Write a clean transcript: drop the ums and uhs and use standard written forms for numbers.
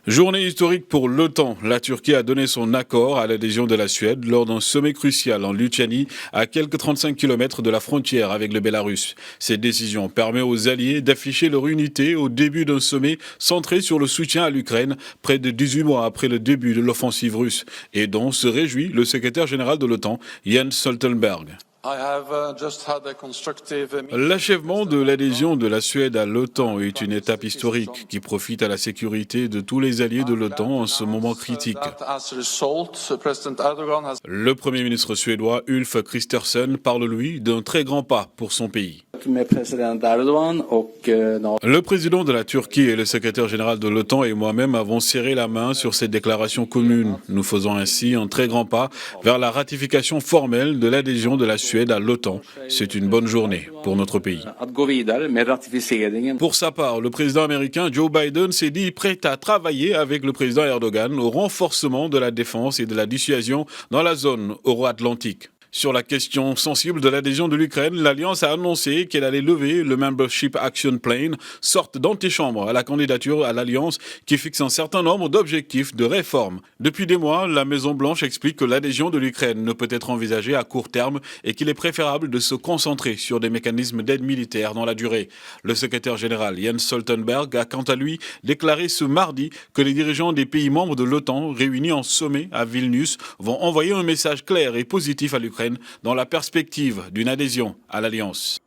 Journée historique pour l'OTAN. La Turquie a donné son accord à l'adhésion de la Suède lors d'un sommet crucial en Lituanie, à quelques 35 km de la frontière avec le Bélarus. Cette décision permet aux alliés d'afficher leur unité au début d'un sommet centré sur le soutien à l'Ukraine, près de 18 mois après le début de l'offensive russe, et dont se réjouit le secrétaire général de l'OTAN, Jens Stoltenberg. L'achèvement de l'adhésion de la Suède à l'OTAN est une étape historique qui profite à la sécurité de tous les alliés de l'OTAN en ce moment critique. Le Premier ministre suédois Ulf Kristersson parle, lui, d'un très grand pas pour son pays. Le président de la Turquie et le secrétaire général de l'OTAN et moi-même avons serré la main sur cette déclaration commune. Nous faisons ainsi un très grand pas vers la ratification formelle de l'adhésion de la Suède à l'OTAN. C'est une bonne journée pour notre pays. Pour sa part, le président américain Joe Biden s'est dit prêt à travailler avec le président Erdogan au renforcement de la défense et de la dissuasion dans la zone euro-atlantique. Sur la question sensible de l'adhésion de l'Ukraine, l'Alliance a annoncé qu'elle allait lever le Membership Action Plan, sorte d'antichambre à la candidature à l'Alliance qui fixe un certain nombre d'objectifs de réforme. Depuis des mois, la Maison-Blanche explique que l'adhésion de l'Ukraine ne peut être envisagée à court terme et qu'il est préférable de se concentrer sur des mécanismes d'aide militaire dans la durée. Le secrétaire général Jens Stoltenberg a quant à lui déclaré ce mardi que les dirigeants des pays membres de l'OTAN réunis en sommet à Vilnius vont envoyer un message clair et positif à l'Ukraine dans la perspective d'une adhésion à l'Alliance.